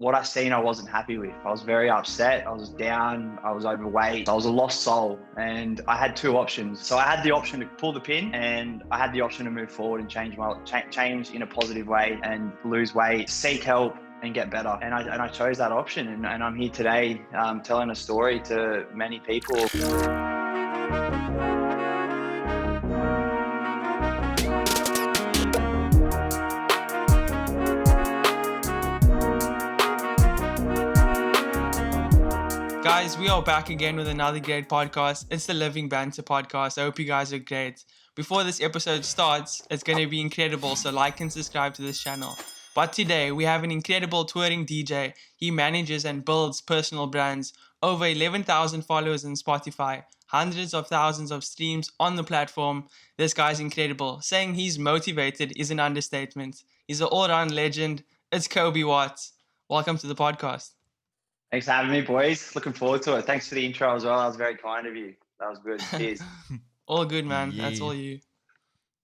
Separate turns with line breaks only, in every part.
what I seen, I wasn't happy with. I was very upset. I was down. I was overweight. I was a lost soul, and I had two options. So I had the option to pull the pin, and I had the option to move forward and change in a positive way and lose weight, seek help, and get better. And I chose that option, and I'm here today telling a story to many people.
Guys, we are back again with another great podcast. It's the Living Banter Podcast. I hope you guys are great. Before this episode starts, it's going to be incredible, so like and subscribe to this channel. But today, we have an incredible touring DJ. He manages and builds personal brands, over 11,000 followers on Spotify, hundreds of thousands of streams on the platform. This guy's incredible. Saying he's motivated is an understatement. He's an all-round legend. It's Coby Watts. Welcome to the podcast.
Thanks for having me, boys. Looking forward to it. Thanks for the intro as well. That was very kind of you. That was good. Cheers.
All good, man.
Yeah.
That's all you.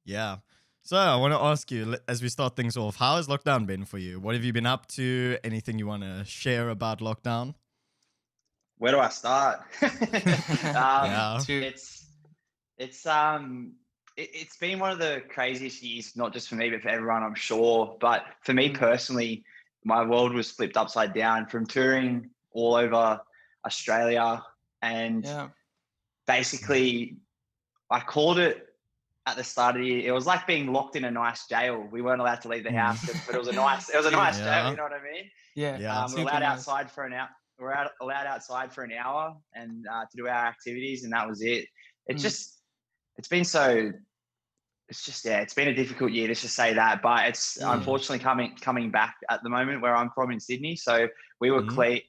Yeah. So I want to ask you, as we start things off, how has lockdown been for you? What have you been up to? Anything you want to share about lockdown?
Where do I start?
Yeah.
It's been one of the craziest years, not just for me, but for everyone, I'm sure. But for me personally, my world was flipped upside down from touring all over Australia. And basically, I called it at the start of the year. It was like being locked in a nice jail. We weren't allowed to leave the house, but it was a nice jail. You know what I mean?
Yeah.
We're allowed outside for an hour. Allowed outside for an hour and to do our activities, and that was it. It's been a difficult year, let's just say that, but it's unfortunately coming back at the moment where I'm from in Sydney. So we were clear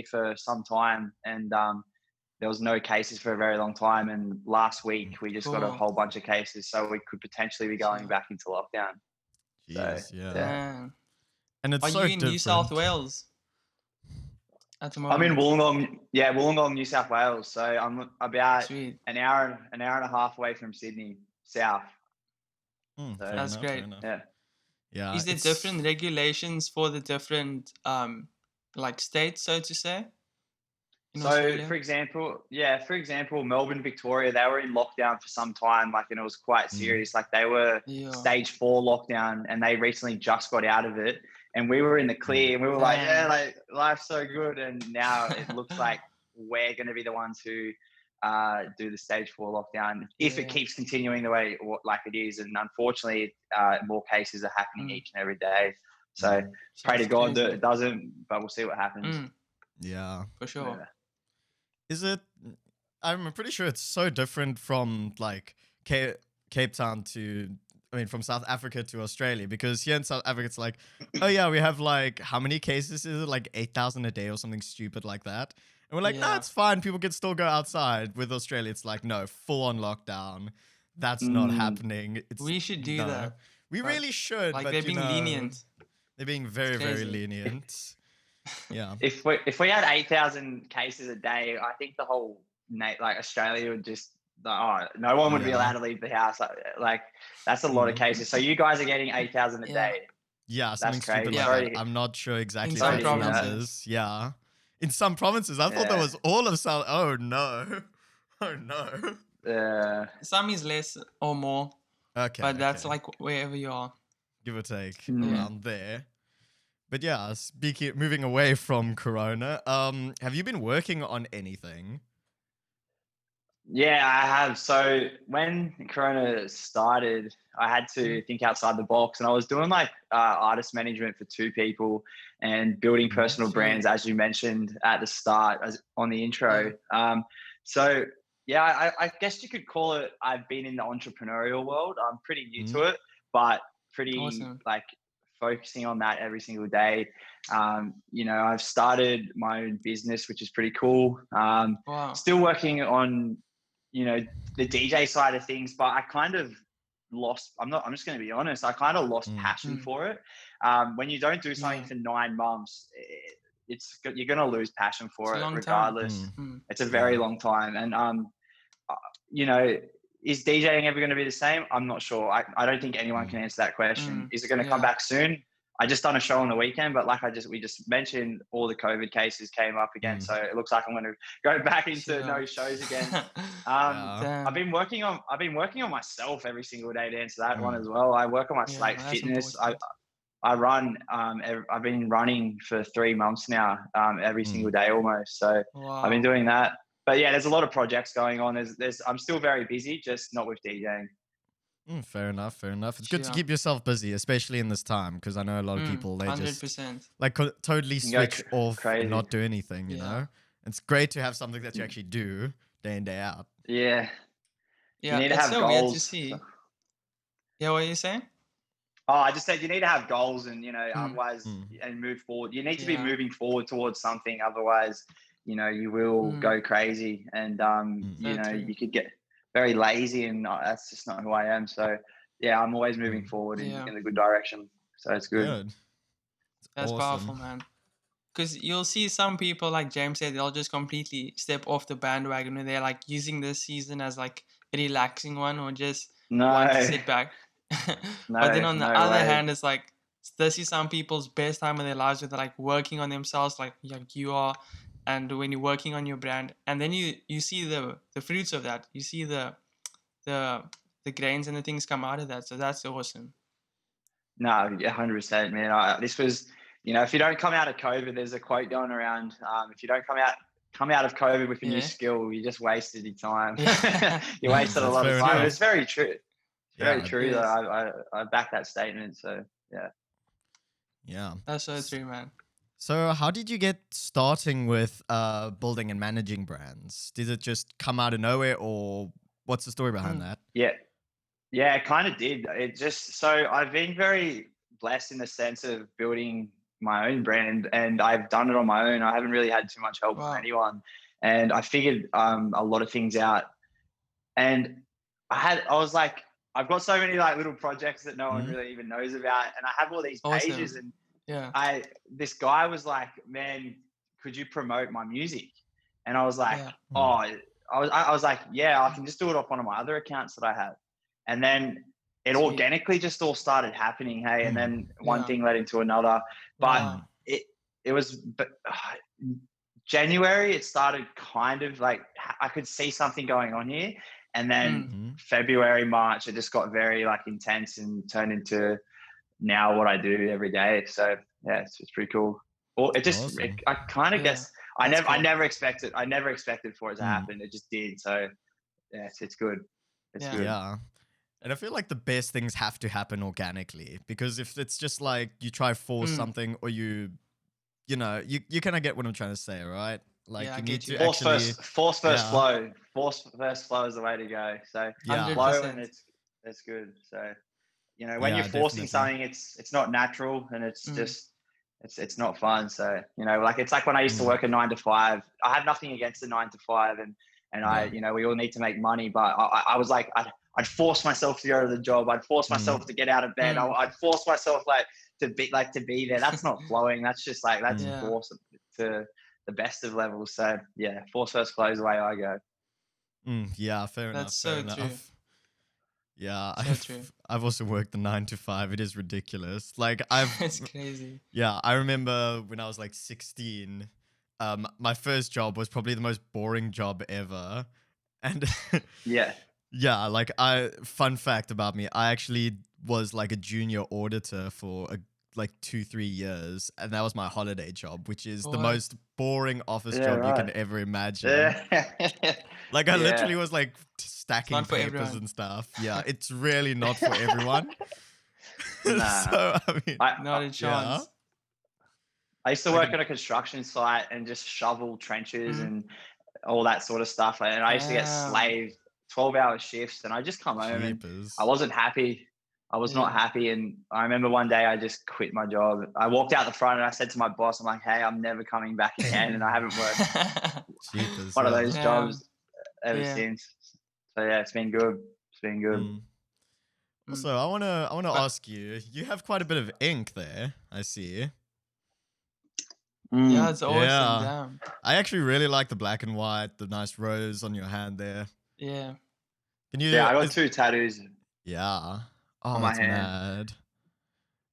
for some time, and there was no cases for a very long time. And last week we just got a whole bunch of cases, so we could potentially be going back into lockdown.
Jeez,
So,
yeah. And it's
Are
so
you in
different.
New South Wales at the moment?
I'm in Wollongong, New South Wales. So I'm about an hour and a half away from Sydney, south.
That's great.
Yeah.
Is there different regulations for the different states, so to say?
So for example, Melbourne, Victoria, they were in lockdown for some time, and it was quite serious. They were stage 4 lockdown, and they recently just got out of it. And we were in the clear, and we were life's so good. And now it looks like we're going to be the ones who do the stage 4 lockdown if it keeps continuing the way like it is. And unfortunately, more cases are happening each and every day. So pray to God that it doesn't, but we'll see what happens.
Yeah,
for sure.
Yeah.
Is it? I'm pretty sure it's so different from Cape Town from South Africa to Australia, because here in South Africa it's like, oh yeah, we have how many cases is it, 8,000 a day or something stupid like that. And we're like, no, it's fine. People can still go outside. With Australia, it's like, no, full on lockdown. That's not happening.
We should do that.
We really should. But
they're being lenient.
They're being very, very lenient. Yeah.
If we had 8,000 cases a day, I think the whole Australia would just no one would be allowed to leave the house. That's a lot of cases. So you guys are getting 8,000 a day.
Yeah, something
that's crazy.
stupid like that. I'm not sure exactly
in some
provinces. Yeah. In some provinces, I thought that was all of South. Oh no! Oh no!
Some is less or more.
Okay,
but that's wherever you are,
give or take around there. But yeah, moving away from Corona, have you been working on anything?
Yeah, I have. So when Corona started, I had to think outside the box, and I was doing artist management for 2 people and building personal brands, as you mentioned at the start, on the intro. So yeah, I guess you could call it, I've been in the entrepreneurial world. I'm pretty new to it, but pretty focusing on that every single day. I've started my own business, which is pretty cool. Still working on the DJ side of things, but I kind of lost, I'm just going to be honest, I kind of lost passion for it. When you don't do something for 9 months, you're going to lose passion for it regardless. It's a very long time. And, is DJing ever going to be the same? I'm not sure. I don't think anyone can answer that question. Is it going to come back soon? I just done a show on the weekend, but like we just mentioned, all the COVID cases came up again. So it looks like I'm going to go back into no shows again. I've been working on myself every single day to answer that one as well. I work on my fitness. I run. I've been running for 3 months now, every single day almost. So I've been doing that. But yeah, there's a lot of projects going on. I'm still very busy, just not with DJing.
Fair enough. It's good to keep yourself busy, especially in this time, because I know a lot of people, they 100%. Just like totally switch off and not do anything, you know? It's great to have something that you actually do day in, day out.
Yeah.
Yeah,
you need to have
so
goals.
Weird to see. Yeah, what are you saying?
Oh, I just said you need to have goals and, otherwise, and move forward. You need to be moving forward towards something. Otherwise, you will go crazy and, you could get very lazy, and that's just not who I am. So yeah, I'm always moving forward in the good direction. So it's good.
That's awesome. Powerful, man. Because you'll see some people, like James said, they'll just completely step off the bandwagon when they're like using this season as like a relaxing one, or just want to sit back. But then on the other hand, it's like this is some people's best time of their lives where they're like working on themselves, like you are. And when you're working on your brand, and then you see the fruits of that, you see the grains and the things come out of that. So that's awesome.
No, 100%, man. This was, if you don't come out of COVID, there's a quote going around. If you don't come out of COVID with a new skill, you just wasted your time. You wasted a lot of time. It's very true. It's very true. Though. I back that statement. So yeah.
Yeah.
That's so true, man.
So how did you get starting with building and managing brands? Did it just come out of nowhere, or what's the story behind that?
Yeah, it kind of did. So I've been very blessed in the sense of building my own brand, and I've done it on my own. I haven't really had too much help from anyone, and I figured a lot of things out. And I was like, I've got so many like little projects that no one really even knows about, and I have all these pages and. Yeah. This guy was like, man, could you promote my music? And I was like, I was like, yeah, I can just do it off one of my other accounts that I have. And then it organically just all started happening. Hey. And then one thing led into another, but it was January. It started kind of like, I could see something going on here. And then February, March, it just got very like intense and turned into now what I do every day. So yeah, it's pretty cool. Well, it just, awesome. I kind of guess I never expected for it to happen. It just did. So yeah, it's good. It's good.
Yeah. And I feel like the best things have to happen organically, because if it's just like you try force something, or you kind of get what I'm trying to say, right? Like you need to
force first flow. Force first flow is the way to go. So flow, and it's good. So when you're forcing something, it's not natural, and it's just it's not fun. So like it's like when I used to work a 9 to 5. I have nothing against the 9 to 5, and I we all need to make money, but I was like I'd force myself to go to the job. I'd force myself to get out of bed. I'd force myself to be there. That's not flowing. That's just like that's force to the best of levels. So yeah, force first flow is the way I go.
Yeah, fair enough.
That's so true.
Yeah, I've also worked the 9 to 5. It is ridiculous. Like
it's crazy.
Yeah, I remember when I was like 16, my first job was probably the most boring job ever. And like fun fact about me, I actually was like a junior auditor for like 2-3 years, and that was my holiday job, which is the most boring office job you can ever imagine. Like I literally was like stacking papers and stuff. Yeah, it's really not for everyone. So I mean,
not a chance.
I used to work on a construction site and just shovel trenches and all that sort of stuff, and I used to get slaved 12-hour shifts, and I just come home and I wasn't happy. I was not happy, and I remember one day I just quit my job. I walked out the front and I said to my boss, I'm like, hey, I'm never coming back again, and I haven't worked one of those jobs ever since. So yeah, it's been good. It's been good.
Also, I wanna ask you. You have quite a bit of ink there, I see.
Yeah, it's awesome. Damn.
I actually really like the black and white, the nice rose on your hand there.
Yeah.
Can you? Yeah, I got 2 tattoos.
Yeah. Oh, that's mad.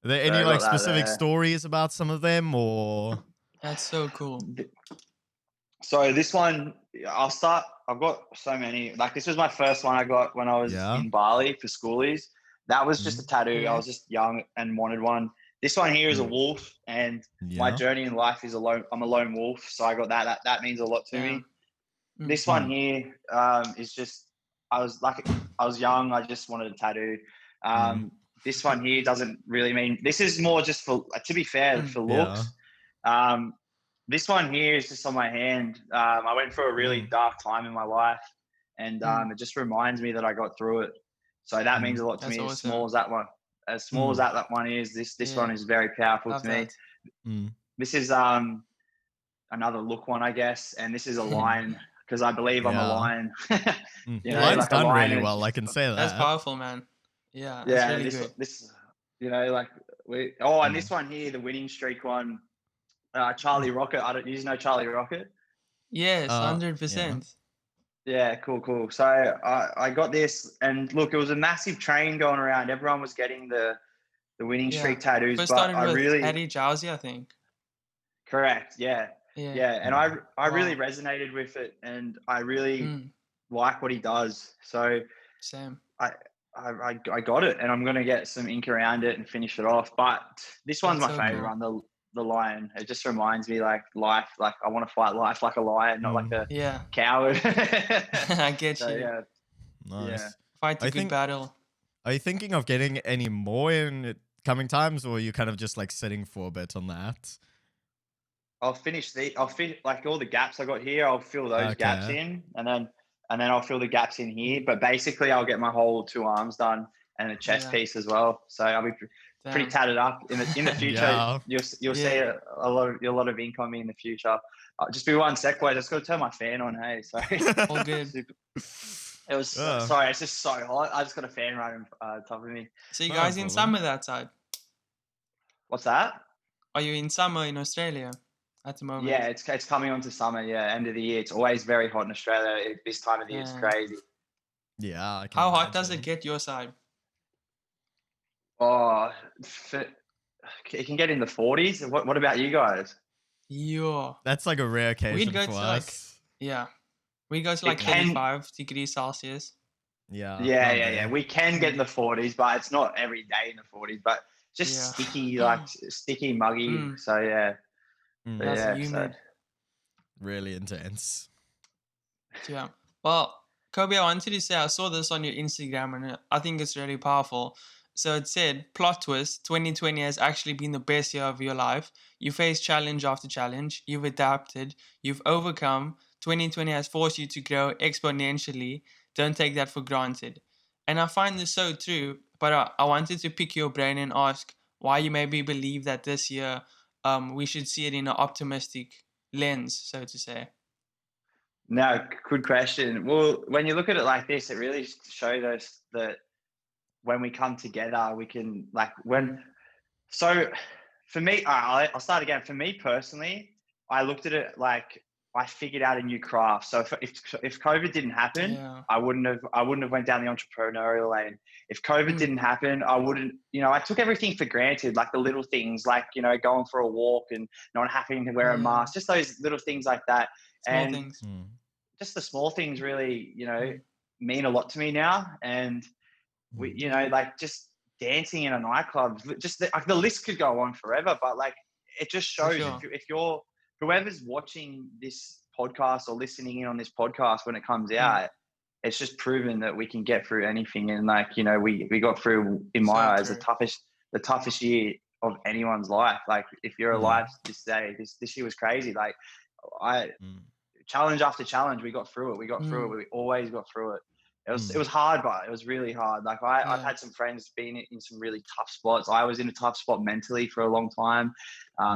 Are there
So
any
I
like
got that
specific
there.
stories about some of them, or?
That's so cool.
So this one, I'll start. I've got so many. Like this was my first one I got when I was
Yeah.
in Bali for schoolies. That was just a tattoo.
Yeah.
I was just young and wanted one. This one here is a
Mm.
wolf, and my
Yeah.
journey in life is alone. I'm a lone wolf, so I got that. That means a lot to me.
Mm.
This one here is just. I was young. I just wanted a tattoo. This one here doesn't really mean. This is more just for. To be fair, for looks. This one here is just on my hand. I went through a really dark time in my life, and it just reminds me that I got through it. So that means a lot to
That's
me.
awesome.
As small as that one, that one is, this one is very powerful
Love
to me.
that.
This is another look one, I guess, and this is a lion because I believe I'm a lion. You know,
Line's
like a
done
lion
really
is
well. I
just-
can say that.
That's powerful, man. Yeah, that's
Yeah,
really good.
this, you know, like and this one here, the winning streak one. Charlie Rocket. You know Charlie Rocket?
Yes, 100%.
Yeah, cool. So I got this, and look, it was a massive train going around. Everyone was getting the winning streak tattoos,
First
but
started
I
with
really
Harry Jowsey, I think.
correct. Yeah. And I really
Wow.
resonated with it, and I really like what he does. So
Same.
I got it, and I'm gonna get some ink around it and finish it off. But this one's
That's
my
so
favorite
cool.
one, the lion. It just reminds me like life, like I want to fight life like a lion, not like a coward.
I get
So
you.
yeah,
Nice.
Fight a good battle.
Are you thinking of getting any more in coming times, or are you kind of just like sitting for a bit on that?
I'll finish like all the gaps I got here. I'll fill those gaps in, and then I'll fill the gaps in here. But basically, I'll get my whole 2 arms done and a chest piece as well. So I'll be pretty tatted up in the future. You'll see a lot of ink on me in the future. Just be one sec, boy. I just got to turn my fan on. Hey, sorry.
All good.
It was sorry. It's just so hot. I just got a fan right on top of me.
So you guys in summer that side?
What's that?
Are you in summer in Australia at the moment?
Yeah, it's coming on to summer. Yeah, end of the year. It's always very hot in Australia. This time of the year is crazy.
Yeah.
How hot does it get your side?
Oh, it can get in the 40s. What about you guys?
Yeah.
That's like a rare occasion for us.
We go to like 35 degrees Celsius.
Yeah. We can get in the 40s, but it's not every day in the 40s. But just sticky, sticky, muggy. So yeah.
That's humid.
So. Really intense.
Yeah. Well, Coby, I wanted to say I saw this on your Instagram and I think it's really powerful. So it said, plot twist, 2020 has actually been the best year of your life. You faced challenge after challenge. You've adapted. You've overcome. 2020 has forced you to grow exponentially. Don't take that for granted. And I find this so true, but I wanted to pick your brain and ask why you maybe believe that this year we should see it in an optimistic lens, so to say.
No, good question. Well, when you look at it like this, it really shows us that when we come together, we can So for me, I'll start again. For me personally, I looked at it like I figured out a new craft. So if COVID didn't happen, I wouldn't have went down the entrepreneurial lane. If COVID didn't happen, I wouldn't. I took everything for granted, like the little things, like going for a walk and not having to wear a mask, just those little things like that.
Small things.
Just the small things really, mean a lot to me now. And we, like just dancing in a nightclub, just the list could go on forever. But like, it just shows if you're whoever's watching this podcast or listening in on this podcast when it comes out, it's just proven that we can get through anything. And like, we got through, in my eyes, the toughest year of anyone's life. Like if you're alive this day, this year was crazy. Like challenge after challenge, we got through it. We always got through it. It was hard, but it was really hard. Like I've had some friends being in some really tough spots. I was in a tough spot mentally for a long time.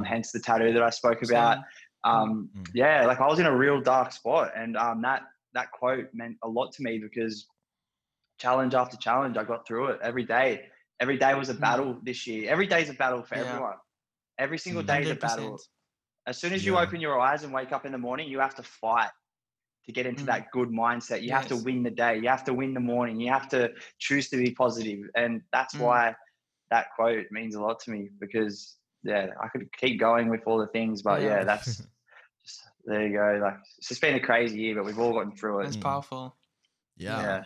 Hence the tattoo that I spoke about. Like I was in a real dark spot, and that quote meant a lot to me because challenge after challenge, I got through it every day. Every day was a battle this year. Every day is a battle for everyone. Every single day is a battle. As soon as you open your eyes and wake up in the morning, you have to fight to get into that good mindset. You have to win the day. You have to win the morning. You have to choose to be positive. And that's why that quote means a lot to me because I could keep going with all the things, but that's just, there you go. Like it's just been a crazy year, but we've all gotten through it.
That's powerful.
Yeah.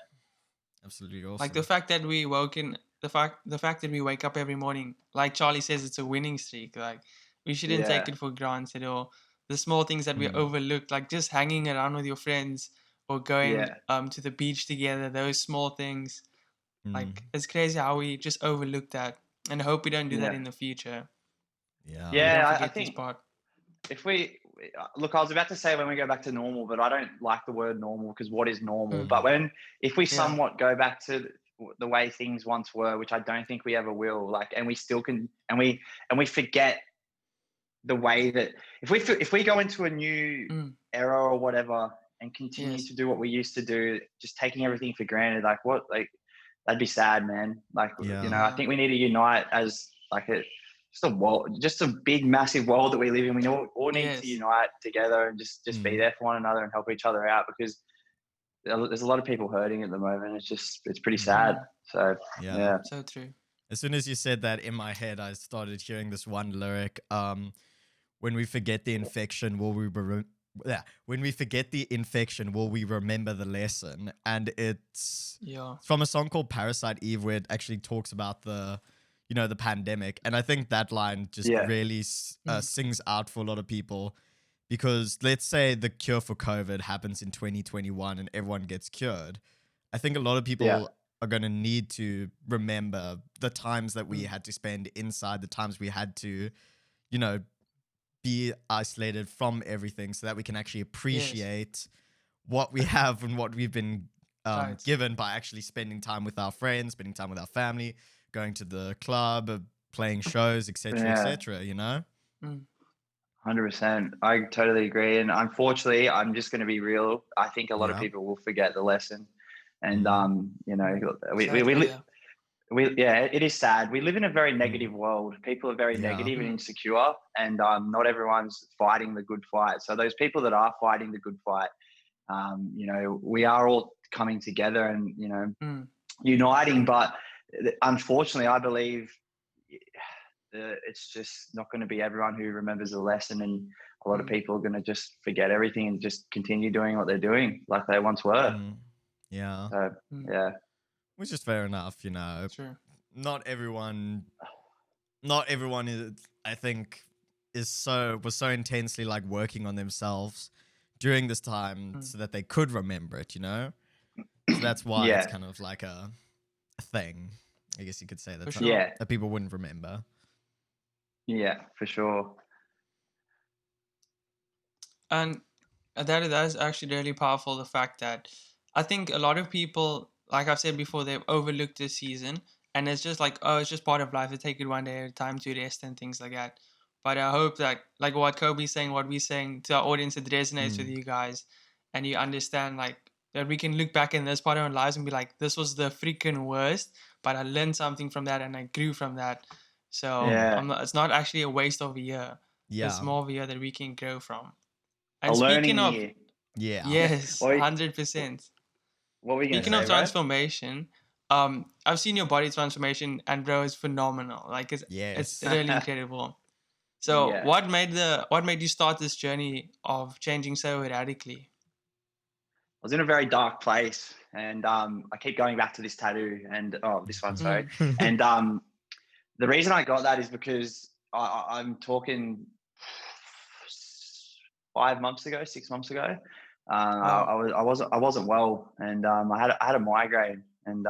Absolutely awesome.
Like the fact that we the fact that we wake up every morning, like Charlie says, it's a winning streak. Like we shouldn't take it for granted, or the small things that we overlook, like just hanging around with your friends or going to the beach together. Those small things, like it's crazy how we just overlook that, and I hope we don't do that in the future.
Yeah, I think if we look, I was about to say when we go back to normal, but I don't like the word normal because what is normal? But if we somewhat go back to the way things once were, which I don't think we ever will, like, and we still can, and we forget the way that if we go into a new era or whatever and continue to do what we used to do, just taking everything for granted, like that'd be sad, man. Like, I think we need to unite as like just a big, massive world that we live in. We all need to unite together and just be there for one another and help each other out because there's a lot of people hurting at the moment. It's pretty sad. So,
So true.
As soon as you said that, in my head, I started hearing this one lyric. When we forget the infection, when we forget the infection, will we remember the lesson? And it's from a song called Parasite Eve, where it actually talks about the pandemic. And I think that line just really sings out for a lot of people, because let's say the cure for COVID happens in 2021 and everyone gets cured. I think a lot of people are going to need to remember the times that we had to spend inside, the times we had to, be isolated from everything, so that we can actually appreciate what we have and what we've been given by actually spending time with our friends, spending time with our family, going to the club, playing shows, etc., etc.
100%. I totally agree. And unfortunately, I'm just going to be real. I think a lot of people will forget the lesson. And, it is sad. We live in a very negative world. People are very negative and insecure, and not everyone's fighting the good fight. So those people that are fighting the good fight, we are all coming together and, uniting. But unfortunately, I believe it's just not going to be everyone who remembers the lesson, and a lot of people are going to just forget everything and just continue doing what they're doing like they once were. So,
which is fair enough,
Sure.
Not everyone is, I think, was so intensely like working on themselves during this time so that they could remember it, So that's why it's kind of like a thing, I guess you could say, that people wouldn't remember.
Yeah, for sure.
And that is actually really powerful, the fact that I think a lot of people, like I've said before, they've overlooked this season, and it's just like, it's just part of life. They take it one day at a time to rest and things like that. But I hope that, like what Coby's saying, what we're saying to our audience, it resonates with you guys, and you understand like that we can look back in this part of our lives and be like, this was the freaking worst, but I learned something from that and I grew from that. So it's not actually a waste of a year. It's more of a year that we can grow from. And speaking of, yes, 100%.
What were you
Speaking of transformation, I've seen your body transformation, and bro, it's phenomenal. Like it's really incredible. So what made you start this journey of changing so radically?
I was in a very dark place, and I keep going back to this tattoo and this one, sorry. And the reason I got that is because I'm talking 6 months ago. I wasn't well, and I had a migraine, and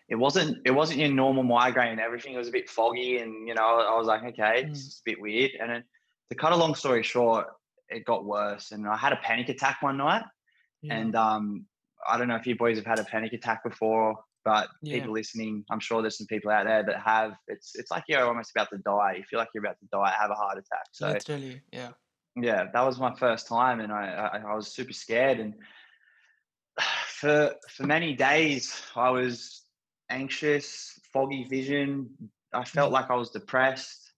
it wasn't your normal migraine. Everything was a bit foggy, and I was like, okay, it's a bit weird. And then, to cut a long story short, it got worse, and I had a panic attack one night. And I don't know if you boys have had a panic attack before, but people listening, I'm sure there's some people out there that have. It's like you're almost about to die. You feel like you're about to die, have a heart attack. So
literally,
that was my first time, and I was super scared. And for many days, I was anxious, foggy vision. I felt like I was depressed.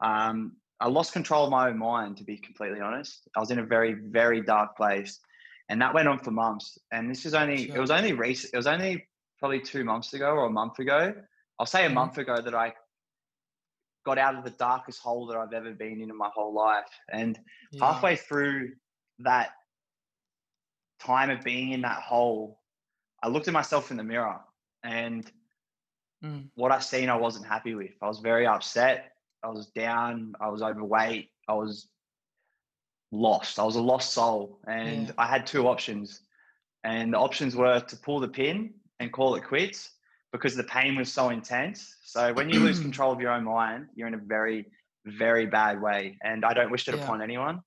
I lost control of my own mind, to be completely honest. I was in a very, very dark place, and that went on for months. And this is only it was only recent. It was only probably 2 months ago or a month ago I'll say a month ago that I got out of the darkest hole that I've ever been in my whole life. And halfway through that time of being in that hole, I looked at myself in the mirror, and what I seen, I wasn't happy with. I was very upset. I was down. I was overweight. I was lost. I was a lost soul. And I had two options. And the options were to pull the pin and call it quits, because the pain was so intense. So when you lose control of your own mind, you're in a very, very bad way. And I don't wish it upon anyone.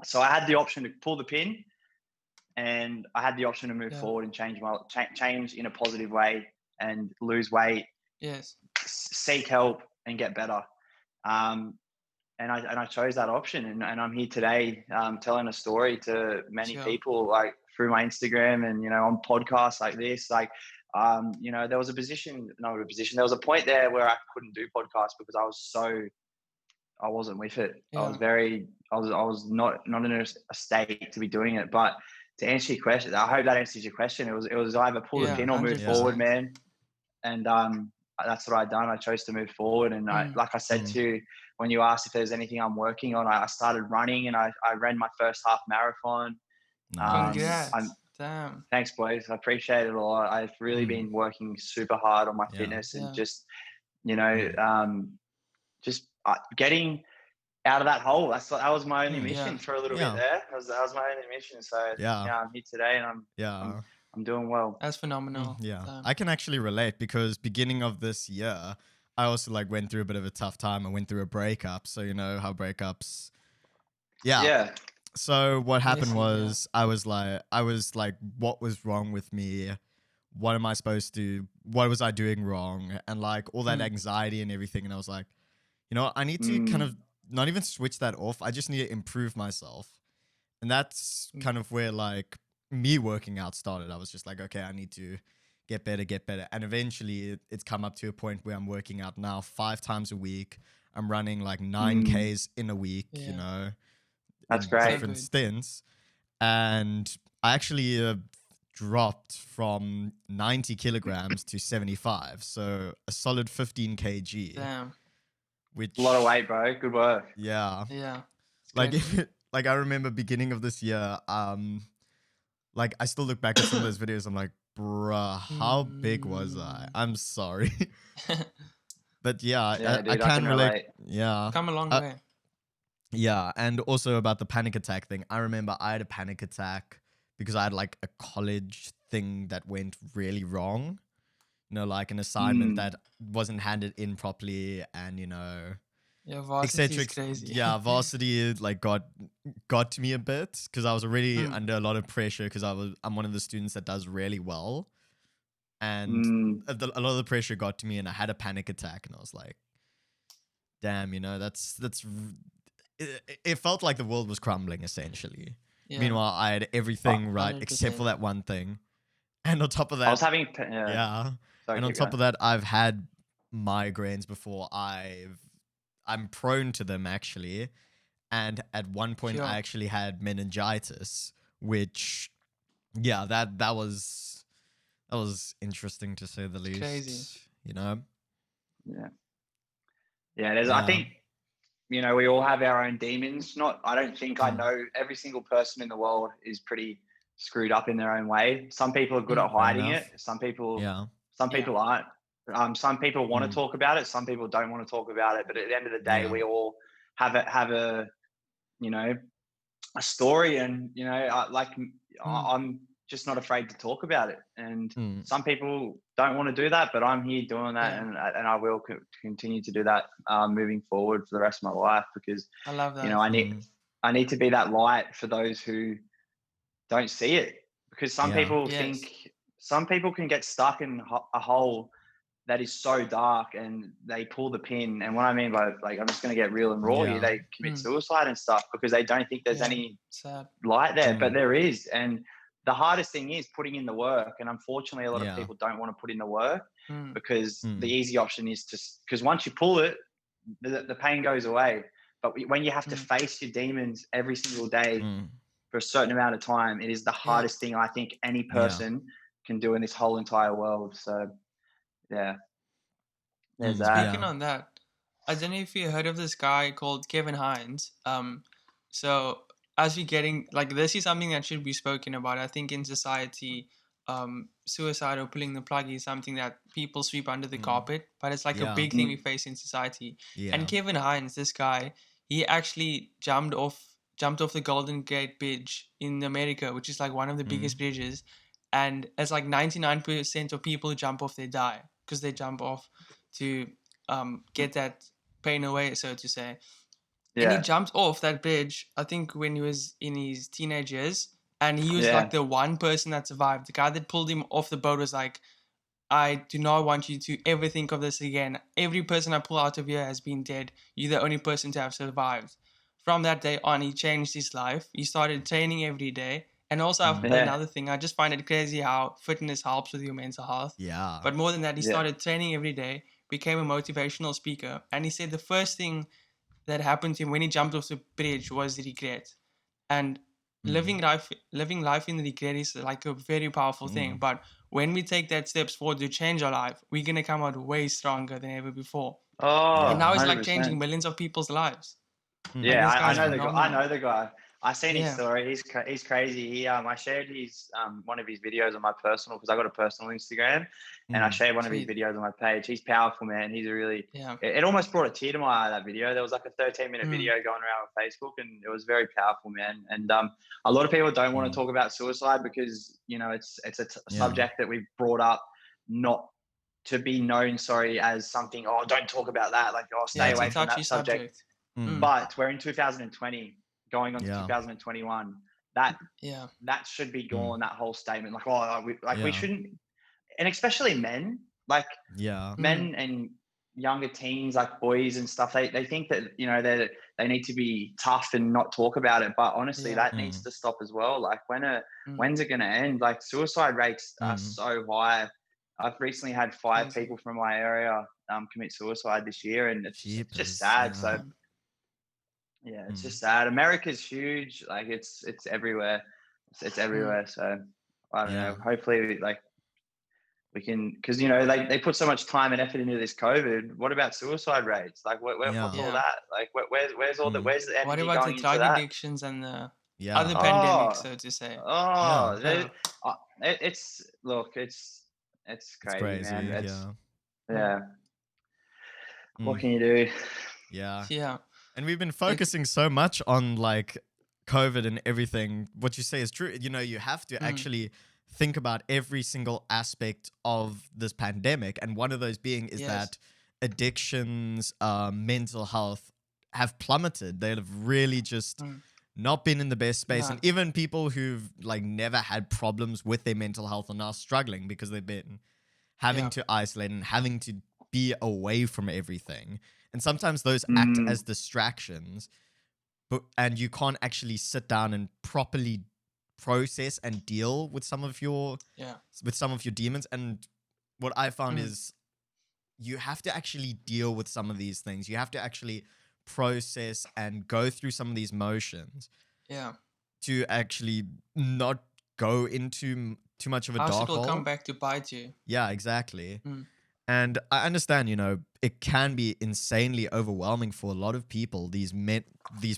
So I had the option to pull the pin, and I had the option to move forward and change in a positive way and lose weight, seek help and get better. And I chose that option, and I'm here today telling a story to many people, like through my Instagram and, on podcasts like this. Like, there was there was a point there where I couldn't do podcasts because I wasn't with it. I was not in a state to be doing it. But to answer your question, I hope that answers your question. It was either pull the pin or move forward, man. And that's what I done. I chose to move forward. And like I said to you, when you asked if there's anything I'm working on, I started running, and I ran my first half marathon.
Congrats. Damn.
Thanks, boys. I appreciate it a lot. I've really been working super hard on my fitness and just, getting out of that hole. That was my only mission for a little bit there. That was my only mission. So I'm here today, and I'm doing well.
That's phenomenal.
I can actually relate, because beginning of this year, I also went through a bit of a tough time. I went through a breakup. So you know how breakups. Yeah. So what happened was I was like, what was wrong with me? What am I supposed to? What was I doing wrong? And all that anxiety and everything. And I was like, I need to kind of not even switch that off. I just need to improve myself. And that's kind of where me working out started. I was just like, okay, I need to get better. And eventually it's come up to a point where I'm working out now 5 times a week. I'm running 9Ks in a week,
That's great.
Different stints. And I actually dropped from 90 kilograms to 75. So a solid 15 kg.
Damn.
Which,
a lot of weight, bro. Good work.
Yeah.
Yeah.
I remember beginning of this year, I still look back at some of those videos. I'm like, bruh, how big was I? I'm sorry. But dude, I can relate. Yeah.
Come a long way.
Yeah. And also about the panic attack thing. I remember I had a panic attack because I had a college thing that went really wrong. An assignment that wasn't handed in properly, and
varsity is crazy.
Yeah, varsity got to me a bit, because I was already under a lot of pressure, because I'm one of the students that does really well, and a lot of the pressure got to me, and I had a panic attack, and I was like, damn, that's it felt like the world was crumbling essentially. Meanwhile, I had everything right 100%. Except for that one thing, and on top of that,
I was having
and on top of that, I've had migraines before. I'm prone to them, actually. And at one point, I actually had meningitis, which, that was interesting, to say the least.
Crazy.
Yeah.
I think, we all have our own demons. I don't think I know every single person in the world is pretty screwed up in their own way. Some people are good at hiding it. Some people aren't. Some people want to talk about it. Some people don't want to talk about it. But at the end of the day, we all have a story, and I'm just not afraid to talk about it. And some people don't want to do that, but I'm here doing that, and I will continue to do that moving forward for the rest of my life, because
I love that.
I need to be that light for those who don't see it, because some people some people can get stuck in a hole that is so dark, and they pull the pin. And what I mean by I'm just going to get real and raw here, they commit suicide and stuff because they don't think there's any light there, but there is. And the hardest thing is putting in the work. And unfortunately, a lot of people don't want to put in the work because the easy option is because once you pull it, the pain goes away. But when you have to face your demons every single day for a certain amount of time, it is the hardest thing I think any person can do in this whole entire world. So, yeah. There's
Mm,
that.
Speaking on that, I don't know if you heard of this guy called Kevin Hines. So as we getting like this is something that should be spoken about. I think in society, suicide or pulling the plug is something that people sweep under the
mm,
carpet, but it's like a
yeah,
big thing we
Mm.
face in society. And
yeah.
Kevin Hines, this guy, he actually jumped off the Golden Gate Bridge in America, which is like one of the biggest
Mm,
bridges. And it's like 99% of people who jump off, they die because they jump off to get that pain away, so to say. And he
Yeah.
jumped off that bridge, I think, when he was in his teenage years. And he was like
Yeah.
the one person that survived. The guy that pulled him off the boat was like, I do not want you to ever think of this again. Every person I pull out of here has been dead. You're the only person to have survived. From that day on, he changed his life. He started training every day. And also,
mm,
Yeah.
another thing, I just find it crazy how fitness helps with your mental health.
yeah.
But more than that, he
Yeah.
started training every day, became a motivational speaker. And he said the first thing that happened to him when he jumped off the bridge was regret. And
Mm,
living life in regret is like a very powerful thing.
mm,
But when we take that steps forward to change our life, we're gonna come out way stronger than ever before. And
Oh,
yeah.
now he's like changing
100%.
millions of people's lives. Like
Mm,
Yeah,
this
I
guy's
know
yeah.
the guy. I
phenomenal.
know the guy. I seen his
Yeah.
story. He's crazy. I shared his one of his videos on my personal, because I got a personal Instagram, and I
Mm,
shared one of his
Sweet.
videos on my page. He's powerful, man. He's a really.
Yeah.
It almost brought a tear to my eye, that video. There was like a 13-minute
Mm.
video going around on Facebook, and it was very powerful, man. And a lot of people don't want to
mm,
talk about suicide because it's a
yeah.
subject that we've brought up, not to be known, sorry, as something. Oh, don't talk about that. Like, oh,
Yeah,
stay
it's a
away
Yeah.
from
touchy
that subject.
subject.
Mm,
But we're in 2020, going on to
yeah.
2021. That
Yeah.
should be
Mm,
gone. That whole statement, like, oh, we
yeah.
shouldn't, and especially men, like
Yeah.
men and younger teens, like boys and stuff. They think that they need to be tough and not talk about it. But honestly,
Yeah.
that needs
Mm,
to stop as well. Like,
Mm.
when's it going to end? Like, suicide rates are
mm,
so high. I've recently had 5
Crazy.
people from my area commit suicide this year, and it's just
jeepers.
sad.
Yeah.
So
Mm.
yeah, it's
Mm,
just sad. America's huge. Like, it's everywhere. It's
Mm.
everywhere. So I don't
yeah.
know. Hopefully, like, we can, because they put so much time and effort into this COVID. What about suicide rates? Like,
Yeah.
what's all
Yeah.
that? Like, where's all the
Mm,
where's the
What
energy
about the
going into
drug
that?
addictions and the
yeah.
other pandemics,
Oh,
so to say?
Yeah.
Yeah.
it's look, it's
It's
crazy, man.
crazy.
It's
Yeah.
Mm.
yeah. What
Mm,
can you do?
yeah.
Yeah.
And we've been
It's
focusing so much on like COVID and everything. What you say is true. You have to
Mm.
actually think about every single aspect of this pandemic. And one of those being is
Yes.
that addictions, mental health have plummeted. They have really just
Mm.
not been in the best space.
No.
And even people who've like never had problems with their mental health are now struggling because they've been having
Yeah.
to isolate and having to be away from everything. And sometimes those act
Mm,
as distractions, and you can't actually sit down and properly process and deal with some of your
Yeah.
demons. And what I found
Mm.
is you have to actually deal with some of these things. You have to actually process and go through some of these motions
Yeah.
to actually not go into too much of a
Else
dark
it will come
hole.
back to bite you.
Yeah, exactly.
Mm.
And I understand, it can be insanely overwhelming for a lot of people, these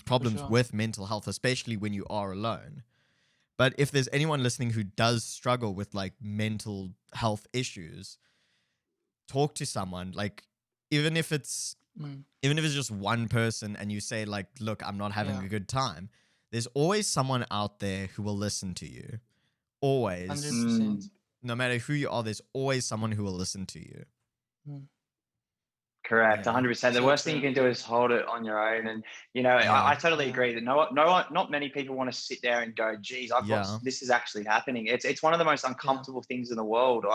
problems
sure.
with mental health, especially when you are alone. But if there's anyone listening who does struggle with like mental health issues, talk to someone. Like, even if it's
Mm.
just one person and you say like, look, I'm not having
Yeah.
a good time, there's always someone out there who will listen to you. Always.
100%.
No matter who you are, there's always someone who will listen to you.
Mm.
correct,
Yeah.
100%. The
So
worst thing you
true.
can do is hold it on your own. And
Yeah.
I totally
Yeah.
agree that not many people want to sit there and go, geez,
Yeah.
this is actually happening. It's one of the most uncomfortable things in the world.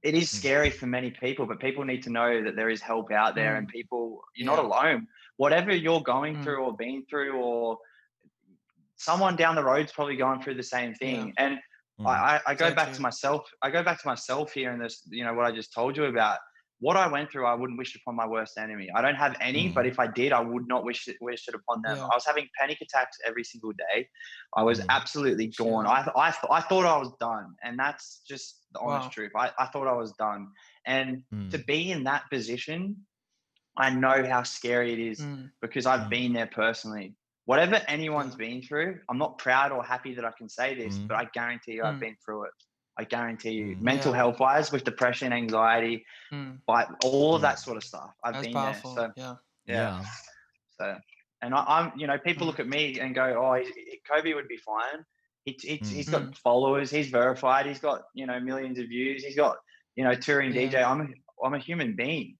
It is
Mm.
scary for many people, but people need to know that there is help out there, and people, you're not
Yeah.
alone. Whatever you're going
Mm.
through or been through, or someone down the road's probably going through the same thing.
Yeah.
And
Mm.
I go
So
back
true.
to myself. I go back to myself here, and this, what I just told you about. what I went through, I wouldn't wish upon my worst enemy. I don't have any, but if I did, I would not wish it upon them.
Yeah.
I was having panic attacks every single day. I was absolutely gone.
Sure.
I thought I was done, and that's just the honest
Wow.
truth. I thought I was done, and to be in that position, I know how scary it is because I've been there personally. Whatever anyone's been through, I'm not proud or happy that I can say this, but I guarantee you I've been through it. I guarantee you. Mental health wise, with depression, anxiety, but all of that sort of stuff. I've
That's
been
powerful.
there. So
Yeah.
So, and I'm, people look at me and go, "Oh, Coby would be fine. He's got followers. He's verified. He's got millions of views. He's got touring DJ. I'm a human being.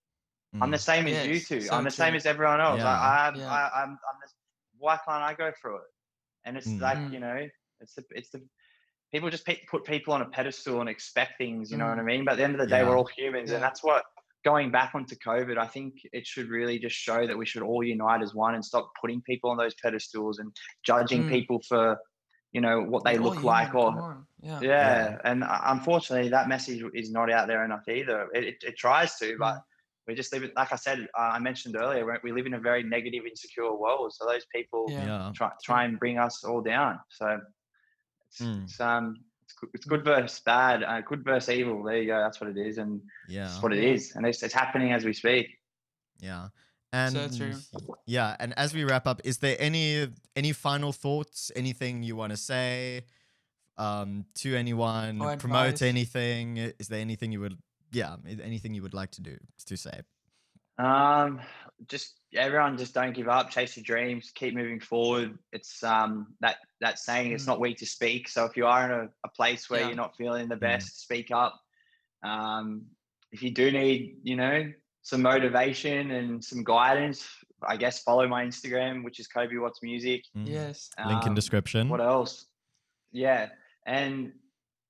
I'm the same as you two.
So
I'm the same
true.
as everyone else.
Yeah.
I'm why can't I go through it? And it's like it's the people just put people on a pedestal and expect things. You know what I mean? But at the end of the day, we're all humans, and that's what. Going back onto COVID, I think it should really just show that we should all unite as one and stop putting people on those pedestals and judging people for, what they look like or And unfortunately, that message is not out there enough either. It tries to, but we just live it. Like I said, I mentioned earlier, we live in a very negative, insecure world. So those people try and bring us all down. So it's good versus bad, good versus evil. There you go. That's what it is, and that's what it is, and it's happening as we speak.
Yeah, and
So true.
Yeah, and as we wrap up, is there any final thoughts? Anything you want to say to anyone?
Or
Promote
advice?
anything? Is there anything you would anything you would like to say?
Just everyone, just don't give up, chase your dreams, keep moving forward. It's that saying, it's not weak to speak. So if you are in a place where you're not feeling the best, speak up. If you do need some motivation and some guidance, I guess follow my Instagram, which is Coby Watts Music.
Yes.
Link in description.
What else? And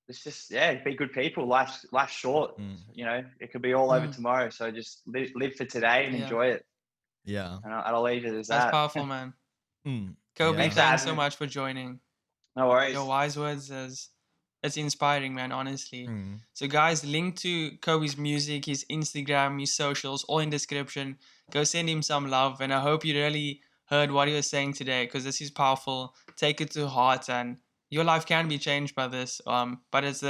it's just be good people. Life's short. It could be all over tomorrow. So just live for today and enjoy it.
Yeah.
And I'll leave it as that.
That's powerful, man. Coby, thanks so much for joining.
No worries.
Your wise words it's inspiring, man, honestly. So guys, link to Coby's music, his Instagram, his socials, all in description. Go send him some love, and I hope you really heard what he was saying today, because this is powerful. Take it to heart, and your life can be changed by this. But it's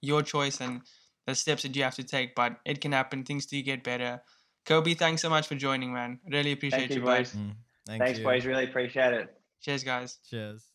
your choice and the steps that you have to take. But it can happen. Things do get better. Coby, thanks so much for joining, man. Really appreciate
Thank you,
bud.
boys. Thanks, boys. Really appreciate it.
Cheers, guys.
Cheers.